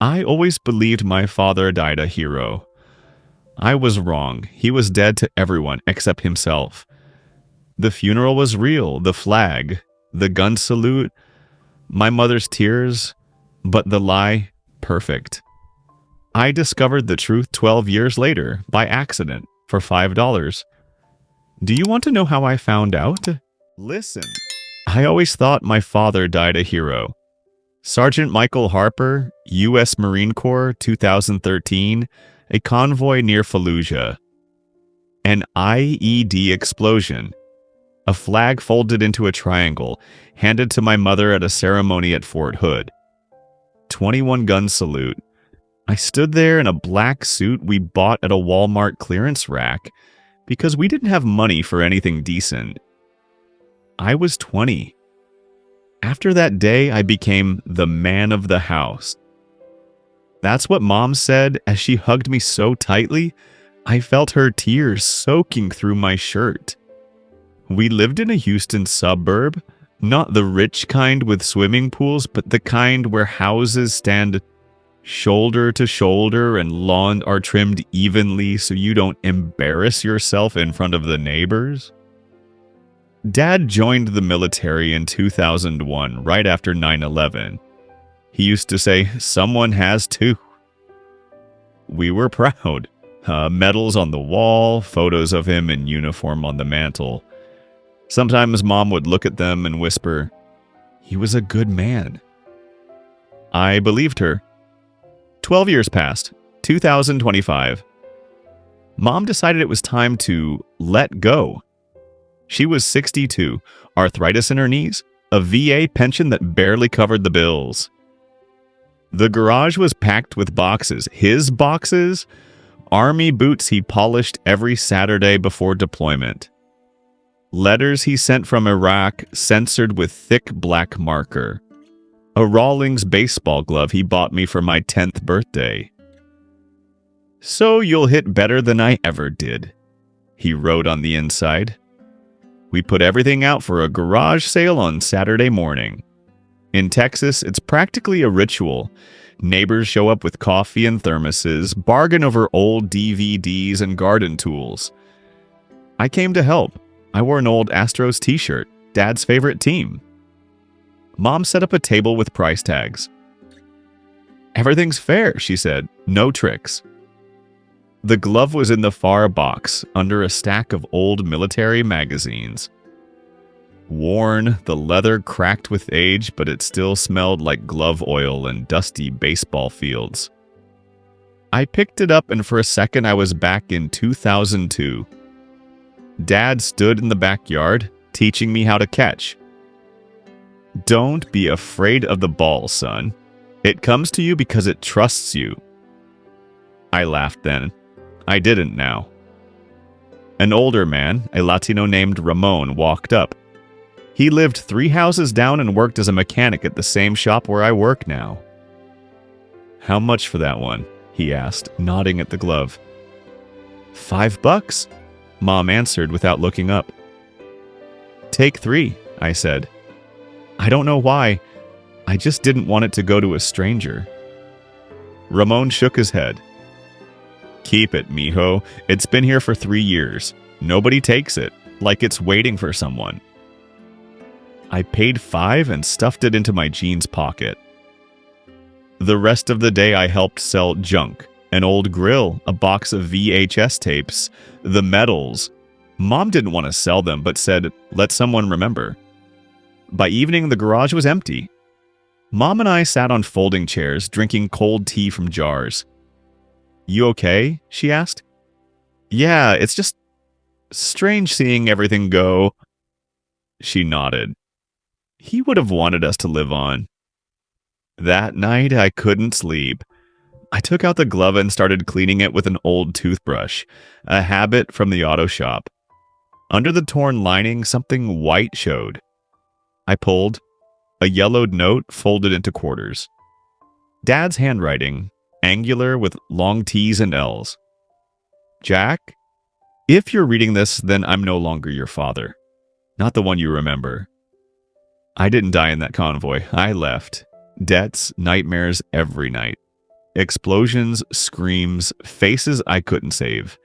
I always believed my father died a hero. I was wrong. He was dead to everyone except himself. The funeral was real, the flag, the gun salute, my mother's tears, but the lie, perfect. I discovered the truth 12 years later, by accident, for $5. Do you want to know how I found out? Listen. I always thought my father died a hero. Sergeant Michael Harper, U.S. Marine Corps, 2013, a convoy near Fallujah. An IED explosion. A flag folded into a triangle, handed to my mother at a ceremony at Fort Hood. 21-gun salute. I stood there in a black suit we bought at a Walmart clearance rack because we didn't have money for anything decent. I was 20. After that day, I became the man of the house. That's what Mom said as she hugged me so tightly, I felt her tears soaking through my shirt. We lived in a Houston suburb, not the rich kind with swimming pools, but the kind where houses stand shoulder to shoulder and lawns are trimmed evenly so you don't embarrass yourself in front of the neighbors. Dad joined the military in 2001, right after 9/11. He used to say, "Someone has to." We were proud. Medals on the wall, photos of him in uniform on the mantle. Sometimes Mom would look at them and whisper, "He was a good man." I believed her. 12 years passed, 2025. Mom decided it was time to let go. She was 62, arthritis in her knees, a VA pension that barely covered the bills. The garage was packed with boxes, his boxes, army boots he polished every Saturday before deployment. Letters he sent from Iraq censored with thick black marker. A Rawlings baseball glove he bought me for my 10th birthday. "So you'll hit better than I ever did," he wrote on the inside. We put everything out for a garage sale on Saturday morning. In Texas, it's practically a ritual. Neighbors show up with coffee and thermoses, bargain over old DVDs and garden tools. I came to help. I wore an old Astros t-shirt, Dad's favorite team. Mom set up a table with price tags. "Everything's fair," she said. "No tricks." The glove was in the far box, under a stack of old military magazines. Worn, the leather cracked with age, but it still smelled like glove oil and dusty baseball fields. I picked it up, and for a second I was back in 2002. Dad stood in the backyard, teaching me how to catch. "Don't be afraid of the ball, son. It comes to you because it trusts you." I laughed then. I didn't now. An older man, a Latino named Ramon, walked up. He lived 3 houses down and worked as a mechanic at the same shop where I work now. "How much for that one?" he asked, nodding at the glove. $5, Mom answered without looking up. "Take 3, I said. I don't know why. I just didn't want it to go to a stranger. Ramon shook his head. "Keep it, mijo. It's been here for 3 years. Nobody takes it, like it's waiting for someone." I paid $5 and stuffed it into my jeans pocket. The rest of the day I helped sell junk, an old grill, a box of VHS tapes, the medals. Mom didn't want to sell them, but said, "Let someone remember." By evening, the garage was empty. Mom and I sat on folding chairs, drinking cold tea from jars. "You okay?" she asked. "Yeah, it's just strange seeing everything go." She nodded. He would have wanted us to live on. That night, I couldn't sleep. I took out the glove and started cleaning it with an old toothbrush, a habit from the auto shop. Under the torn lining, something white showed. I pulled. A yellowed note folded into quarters. Dad's handwriting, angular with long T's and L's. "Jack, if you're reading this, then I'm no longer your father. Not the one you remember. I didn't die in that convoy. I left. Debts, nightmares every night. Explosions, screams, faces I couldn't save.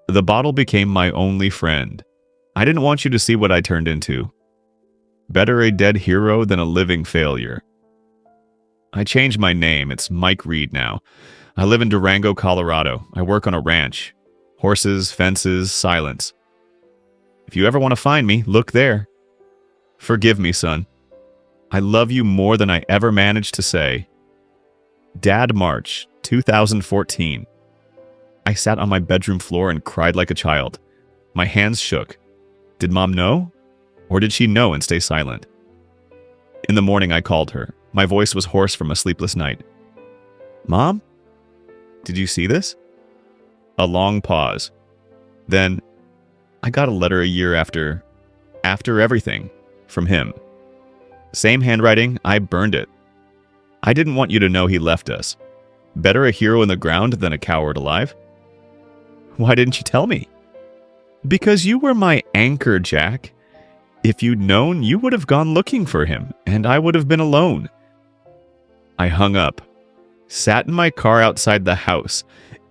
The bottle became my only friend. I didn't want you to see what I turned into. Better a dead hero than a living failure. I changed my name. It's Mike Reed now. I live in Durango, Colorado. I work on a ranch. Horses, fences, silence. If you ever want to find me, look there. Forgive me, son. I love you more than I ever managed to say. Dad, March 2014. I sat on my bedroom floor and cried like a child. My hands shook. Did Mom know? Or did she know and stay silent? In the morning, I called her. My voice was hoarse from a sleepless night. Mom? Did you see this? A long pause. Then, I got a letter a year after everything, from him. Same handwriting, I burned it. I didn't want you to know he left us. Better a hero in the ground than a coward alive. Why didn't you tell me? Because you were my anchor, Jack. If you'd known, you would have gone looking for him, and I would have been alone. I hung up, sat in my car outside the house,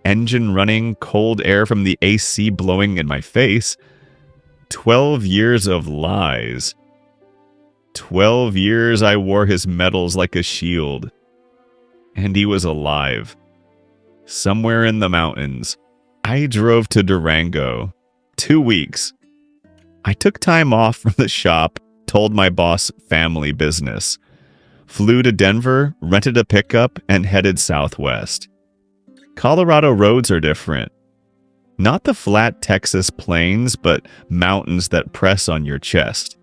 engine running, cold air from the AC blowing in my face. 12 years of lies. 12 years I wore his medals like a shield. And he was alive. Somewhere in the mountains. I drove to Durango. 2 weeks. I took time off from the shop, told my boss family business. Flew to Denver, rented a pickup, and headed southwest. Colorado roads are different. Not the flat Texas plains, but mountains that press on your chest.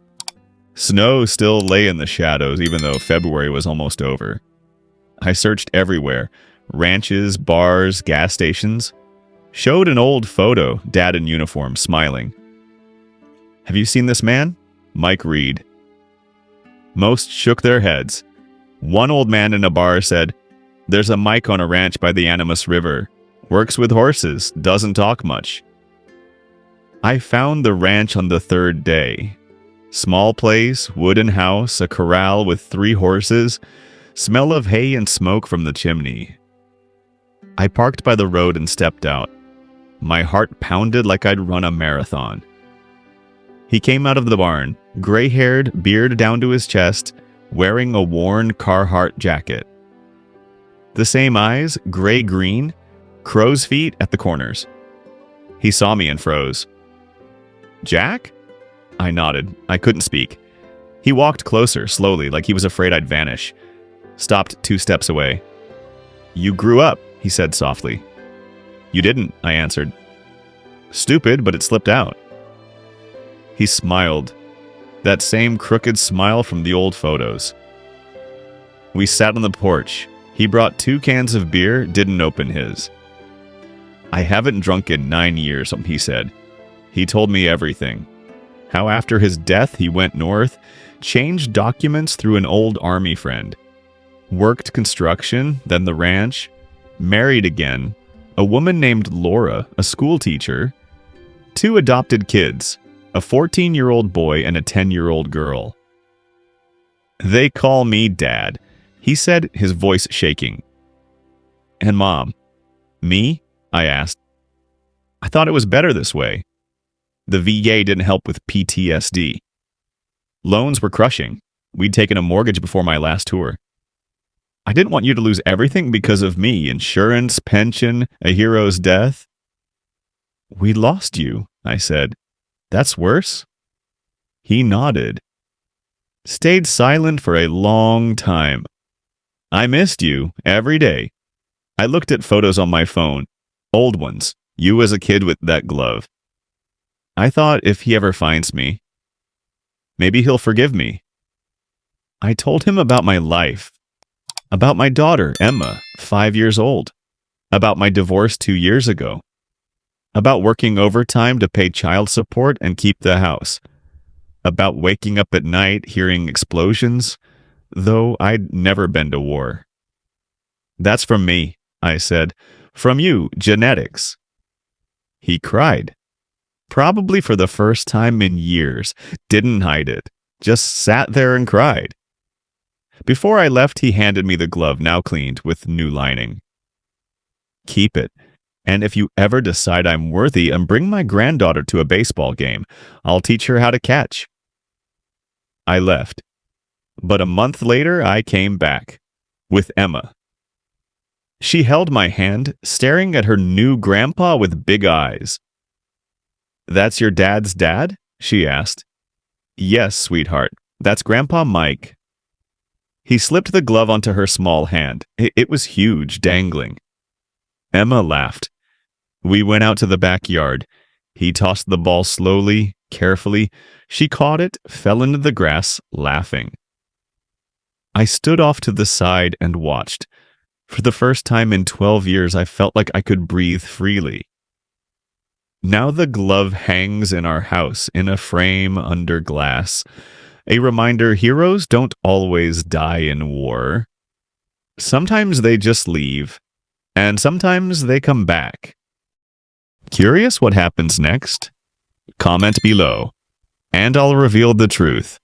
Snow still lay in the shadows, even though February was almost over. I searched everywhere. Ranches, bars, gas stations. Showed an old photo, Dad in uniform, smiling. Have you seen this man? Mike Reed. Most shook their heads. One old man in a bar said, There's a Mike on a ranch by the Animas River. Works with horses, doesn't talk much. I found the ranch on the third day. Small place, wooden house, a corral with 3 horses, smell of hay and smoke from the chimney. I parked by the road and stepped out. My heart pounded like I'd run a marathon. He came out of the barn, gray-haired, beard down to his chest, wearing a worn Carhartt jacket. The same eyes, gray-green, crow's feet at the corners. He saw me and froze. Jack? I nodded. I couldn't speak. He walked closer, slowly, like he was afraid I'd vanish. Stopped 2 steps away. You grew up, he said softly. You didn't, I answered. Stupid, but it slipped out. He smiled. That same crooked smile from the old photos. We sat on the porch. He brought 2 cans of beer, didn't open his. I haven't drunk in 9 years, he said. He told me everything. How after his death he went north, changed documents through an old army friend. Worked construction, then the ranch. Married again. A woman named Laura, a school teacher. 2 adopted kids. A 14-year-old boy and a 10-year-old girl. They call me Dad, he said, his voice shaking. And Mom? Me? I asked. I thought it was better this way. The VA didn't help with PTSD. Loans were crushing. We'd taken a mortgage before my last tour. I didn't want you to lose everything because of me. Insurance, pension, a hero's death. We lost you, I said. That's worse? He nodded. Stayed silent for a long time. I missed you every day. I looked at photos on my phone. Old ones. You as a kid with that glove. I thought if he ever finds me, maybe he'll forgive me. I told him about my life. About my daughter, Emma, 5 years old. About my divorce 2 years ago. About working overtime to pay child support and keep the house. About waking up at night hearing explosions, though I'd never been to war. That's from me, I said. From you, genetics. He cried. Probably for the first time in years. Didn't hide it. Just sat there and cried. Before I left, he handed me the glove, now cleaned with new lining. Keep it. And if you ever decide I'm worthy and bring my granddaughter to a baseball game, I'll teach her how to catch. I left. But a month later, I came back. With Emma. She held my hand, staring at her new grandpa with big eyes. "That's your dad's dad?" she asked. "Yes, sweetheart. That's Grandpa Mike." He slipped the glove onto her small hand. It was huge, dangling. Emma laughed. We went out to the backyard. He tossed the ball slowly, carefully. She caught it, fell into the grass, laughing. I stood off to the side and watched. For the first time in 12 years, I felt like I could breathe freely. Now the glove hangs in our house in a frame under glass. A reminder, heroes don't always die in war. Sometimes they just leave, and sometimes they come back. Curious what happens next? Comment below, and I'll reveal the truth.